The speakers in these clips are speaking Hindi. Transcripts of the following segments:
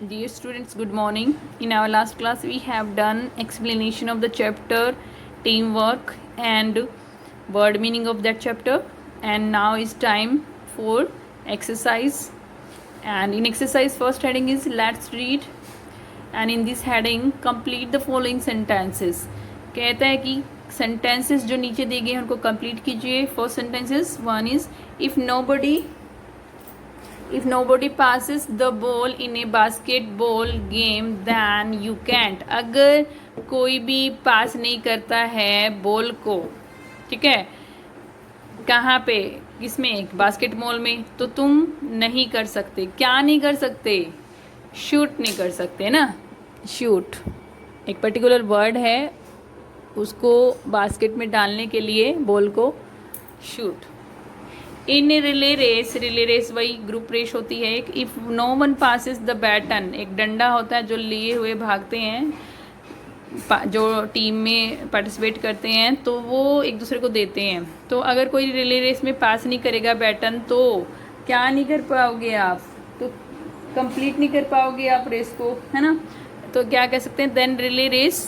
Dear students, good morning. In our last class, we have done explanation of the chapter teamwork and word meaning of that chapter. And now is time for exercise. And in exercise, first heading is let's read. And in this heading, complete the following sentences. कहता है कि sentences जो नीचे दिए गए हैं उनको complete कीजिए. First sentences, one is if nobody passes the ball in a basketball game then you can't. अगर कोई भी पास नहीं करता है बॉल को, ठीक है, कहाँ पे, किसमें, बास्केटबॉल में, तो तुम नहीं कर सकते. क्या नहीं कर सकते? शूट नहीं कर सकते ना. शूट एक पर्टिकुलर वर्ड है, उसको बास्केट में डालने के लिए बॉल को शूट. इन रिले रेस वही ग्रुप रेस होती है. एक if no one passes the baton, एक डंडा होता है जो लिए हुए भागते हैं, जो टीम में पार्टिसिपेट करते हैं, तो वो एक दूसरे को देते हैं. तो अगर कोई रिले रेस में पास नहीं करेगा बैटन, तो क्या नहीं कर पाओगे आप, तो कंप्लीट नहीं कर पाओगे आप रेस को, है ना. तो क्या कह सकते हैं, then relay race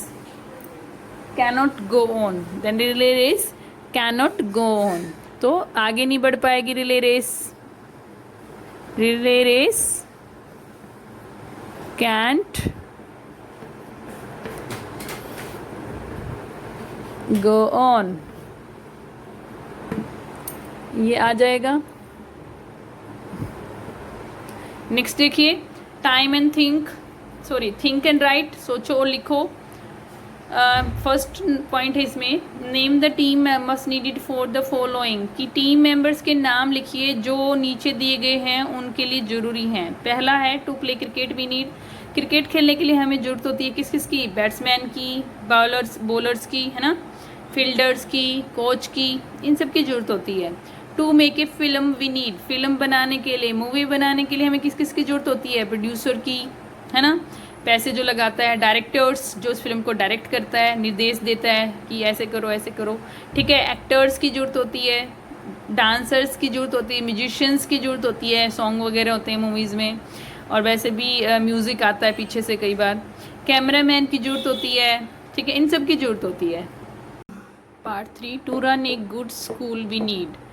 cannot go on. Then relay race cannot go on, तो आगे नहीं बढ़ पाएगी relay race. Relay race can't go on, ये आ जाएगा. नेक्स्ट देखिए, time and think and write, सोचो और लिखो. फर्स्ट पॉइंट है इसमें, name the team members needed for the following, कि टीम मेंबर्स के नाम लिखिए जो नीचे दिए गए हैं उनके लिए ज़रूरी हैं. पहला है to play cricket we need, cricket खेलने के लिए हमें ज़रूरत होती है किस किस की, बैट्समैन की, बॉलर्स की, है ना, फील्डर्स की, कोच की, इन सब की ज़रूरत होती है. To make a film we need, film बनाने के लिए, मूवी बनाने के लिए हमें किस किस की ज़रूरत होती है, प्रोड्यूसर की, है ना, पैसे जो लगाता है, डायरेक्टर्स जो उस फिल्म को डायरेक्ट करता है, निर्देश देता है कि ऐसे करो ऐसे करो, ठीक है. एक्टर्स की ज़रूरत होती है, डांसर्स की ज़रूरत होती है, म्यूजिशियंस की ज़रूरत होती है, सॉन्ग वगैरह होते हैं मूवीज़ में, और वैसे भी म्यूज़िक आता है पीछे से कई बार. कैमरामैन की ज़रूरत होती है, ठीक है, इन सब की ज़रूरत होती है. Part 3, to run a good school we need,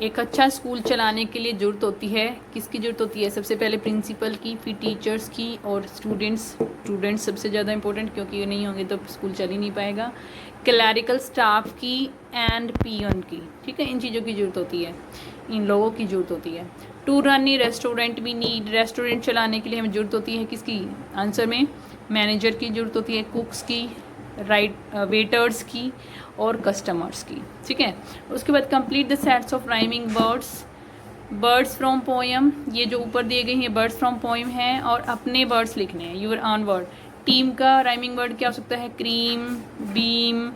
एक अच्छा स्कूल चलाने के लिए ज़रूरत होती है, किसकी ज़रूरत होती है, सबसे पहले प्रिंसिपल की, फिर टीचर्स की, और स्टूडेंट्स सबसे ज़्यादा इंपॉर्टेंट, क्योंकि ये नहीं होंगे तो स्कूल चल ही नहीं पाएगा. क्लैरिकल स्टाफ की एंड पियन की, ठीक है, इन चीज़ों की ज़रूरत होती है, इन लोगों की ज़रूरत होती है. To run a restaurant we need, restaurant चलाने के लिए हमें ज़रूरत होती है किसकी, आंसर में मैनेजर की ज़रूरत होती है, कुक्स की, वेटर्स की, और कस्टमर्स की, ठीक है. उसके बाद complete the sets of rhyming birds from poem, ये जो ऊपर दिए गए हैं बर्ड्स फ्रॉम पोएम हैं, और अपने बर्ड्स लिखने हैं, यूर ऑन वर्ड. टीम का राइमिंग वर्ड क्या हो सकता है, क्रीम, बीम,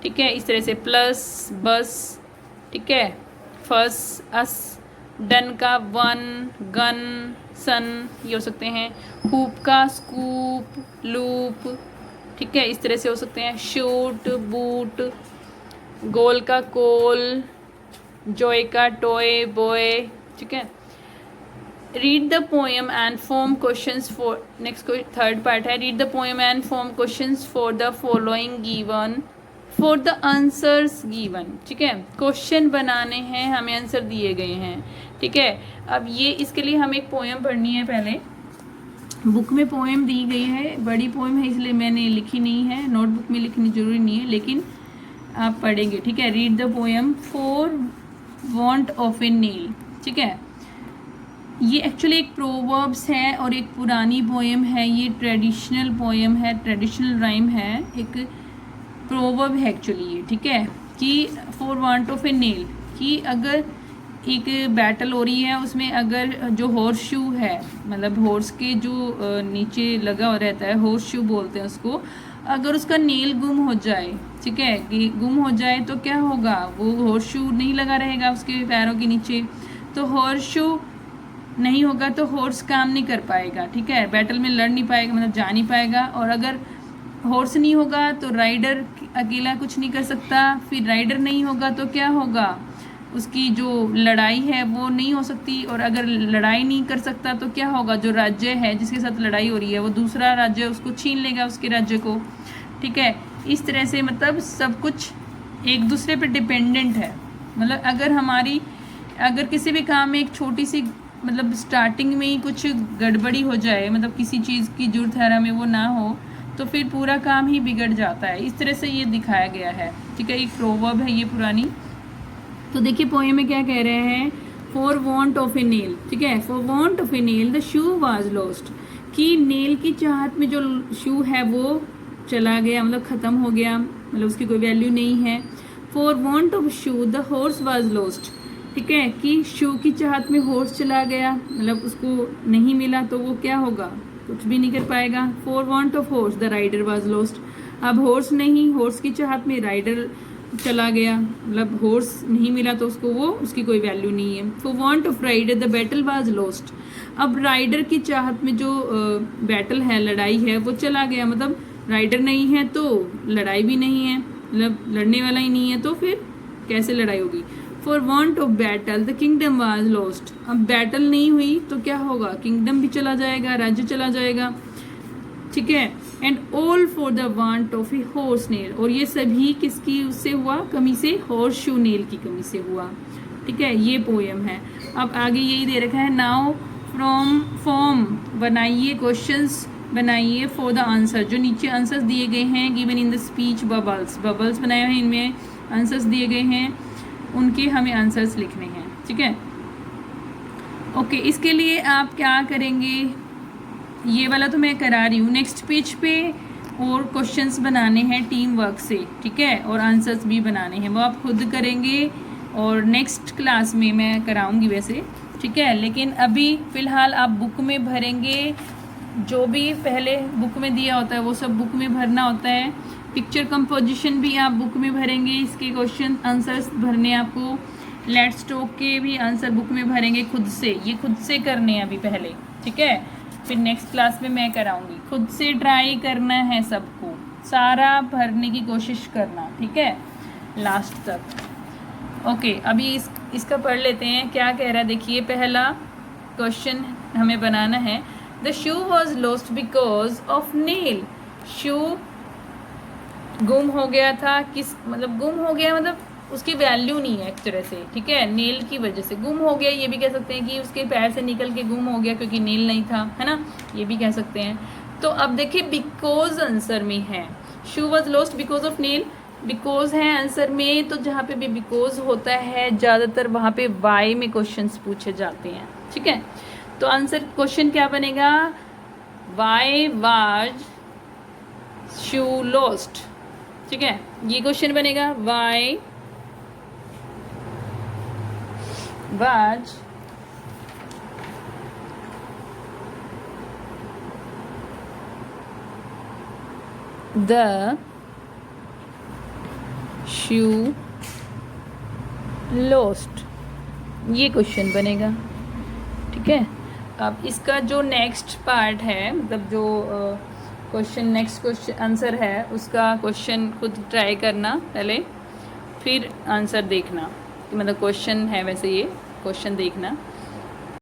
ठीक है, इस तरह से, प्लस, बस, ठीक है, फस, अस. डन का वन, गन, सन, ये हो सकते हैं. हुप का स्कूप, लूप, ठीक है, इस तरह से हो सकते हैं. Shoot, boot. गोल का कोल, जॉय का टॉय, बॉय, ठीक है. Read the poem and form questions for, next third part है, read the poem and form questions for the following given for the answers given, ठीक है. क्वेश्चन बनाने हैं, हमें आंसर दिए गए हैं, ठीक है. अब ये इसके लिए हमें एक पोएम पढ़नी है. पहले बुक में पोएम दी गई है, बड़ी पोएम है इसलिए मैंने लिखी नहीं है, नोटबुक में लिखनी जरूरी नहीं है, लेकिन आप पढ़ेंगे, ठीक है. Read the poem for want of a nail, ठीक है. ये एक्चुअली एक प्रोवर्ब्स है और एक पुरानी पोएम है, ये ट्रेडिशनल पोएम है, ट्रेडिशनल राइम है, एक प्रोवर्ब है एक्चुअली ये, ठीक है. कि फॉर वांट ऑफ ए नील, कि अगर एक बैटल हो रही है, उसमें अगर जो हॉर्स शू है, मतलब हॉर्स के जो नीचे लगा हुआ रहता है, हॉर्स शू बोलते हैं उसको, अगर उसका नील गुम हो जाए, ठीक है, कि गुम हो जाए तो क्या होगा, वो हॉर्स शू नहीं लगा रहेगा उसके पैरों के नीचे, तो हॉर्स शू नहीं होगा तो हॉर्स काम नहीं कर पाएगा, ठीक है, बैटल में लड़ नहीं पाएगा, मतलब जा नहीं पाएगा. और अगर हॉर्स नहीं होगा तो राइडर अकेला कुछ नहीं कर सकता, फिर राइडर नहीं होगा तो क्या होगा, उसकी जो लड़ाई है वो नहीं हो सकती, और अगर लड़ाई नहीं कर सकता तो क्या होगा, जो राज्य है जिसके साथ लड़ाई हो रही है वो दूसरा राज्य उसको छीन लेगा, उसके राज्य को। ठीक है, इस तरह से मतलब सब कुछ एक दूसरे पे डिपेंडेंट है। मतलब अगर किसी भी काम में एक छोटी सी मतलब स्टार्टिंग में ही कुछ गड़बड़ी हो जाए, मतलब किसी चीज़ की जरूरत है हमें वो ना हो, तो फिर पूरा काम ही बिगड़ जाता है। इस तरह से ये दिखाया गया है। ठीक है, एक प्रोवर्ब है ये पुरानी। तो देखिए पोएम में क्या कह रहे हैं, for want of A nail. ठीक है, for want of A nail the shoe was lost, कि नेल की चाहत में जो शू है वो चला गया, मतलब ख़त्म हो गया, मतलब उसकी कोई वैल्यू नहीं है। For want of shoe the horse was lost. ठीक है, कि शू की चाहत में हॉर्स चला गया, मतलब उसको नहीं मिला तो वो क्या होगा, कुछ भी नहीं कर पाएगा। For want of horse the rider was lost. अब हॉर्स नहीं, हॉर्स की चाहत में राइडर चला गया, मतलब हॉर्स नहीं मिला तो उसकी कोई वैल्यू नहीं है। For want of rider the battle was lost. अब राइडर की चाहत में जो बैटल है, लड़ाई है, वो चला गया, मतलब राइडर नहीं है तो लड़ाई भी नहीं है, मतलब लड़ने वाला ही नहीं है तो फिर कैसे लड़ाई होगी। For want of battle the kingdom was lost. अब बैटल नहीं हुई तो क्या होगा, किंगडम भी चला जाएगा, राज्य चला जाएगा। ठीक है, and all for the want of a horse nail, और ये सभी किसकी उससे हुआ, कमी से, हॉर्स शू नेल की कमी से हुआ। ठीक है, ये पोएम है। अब आगे यही दे रखा है, नाउ फ्रॉम फॉर्म बनाइए क्वेश्चंस, बनाइए फॉर द आंसर। जो नीचे आंसर्स दिए गए हैं given in the speech, bubbles बनाए हैं, इनमें आंसर्स दिए गए हैं, उनके हमें आंसर्स लिखने हैं। ठीक है, ओके, इसके लिए आप क्या करेंगे, ये वाला तो मैं करा रही हूँ, नेक्स्ट पेज पे और क्वेश्चंस बनाने हैं टीम वर्क से। ठीक है, और आंसर्स भी बनाने हैं, वो आप खुद करेंगे और नेक्स्ट क्लास में मैं कराऊंगी वैसे। ठीक है, लेकिन अभी फ़िलहाल आप बुक में भरेंगे, जो भी पहले बुक में दिया होता है वो सब बुक में भरना होता है। पिक्चर कंपोजिशन भी आप बुक में भरेंगे, इसके क्वेश्चन आंसर्स भरने आपको। लेट्स टॉक के भी आंसर बुक में भरेंगे खुद से, ये खुद से करने हैं अभी पहले। ठीक है, फिर नेक्स्ट क्लास में मैं कराऊंगी। खुद से ट्राई करना है सबको, सारा भरने की कोशिश करना। ठीक है, लास्ट तक। ओके, अभी इसका पढ़ लेते हैं क्या कह रहा है। देखिए, पहला क्वेश्चन हमें बनाना है, the shoe was lost because of nail. Shoe गुम हो गया था, किस मतलब गुम हो गया, मतलब उसकी वैल्यू नहीं है एक तरह से। ठीक है, नेल की वजह से गुम हो गया, ये भी कह सकते हैं कि उसके पैर से निकल के गुम हो गया क्योंकि नेल नहीं था, है ना, ये भी कह सकते हैं। तो अब देखिए, बिकॉज आंसर में है, shoe was lost because of nail, because है आंसर में, तो जहाँ पे भी बिकॉज होता है ज़्यादातर वहाँ पे वाई में क्वेश्चंस पूछे जाते हैं। ठीक है, तो आंसर क्वेश्चन क्या बनेगा, वाई वाज शू लॉस्ट। ठीक है, ये क्वेश्चन बनेगा, why was the shoe lost, ये क्वेश्चन बनेगा। ठीक है, अब इसका जो नेक्स्ट पार्ट है, मतलब जो क्वेश्चन नेक्स्ट क्वेश्चन आंसर है, उसका क्वेश्चन खुद ट्राई करना पहले, फिर आंसर देखना, मतलब क्वेश्चन है वैसे ये, क्वेश्चन देखना।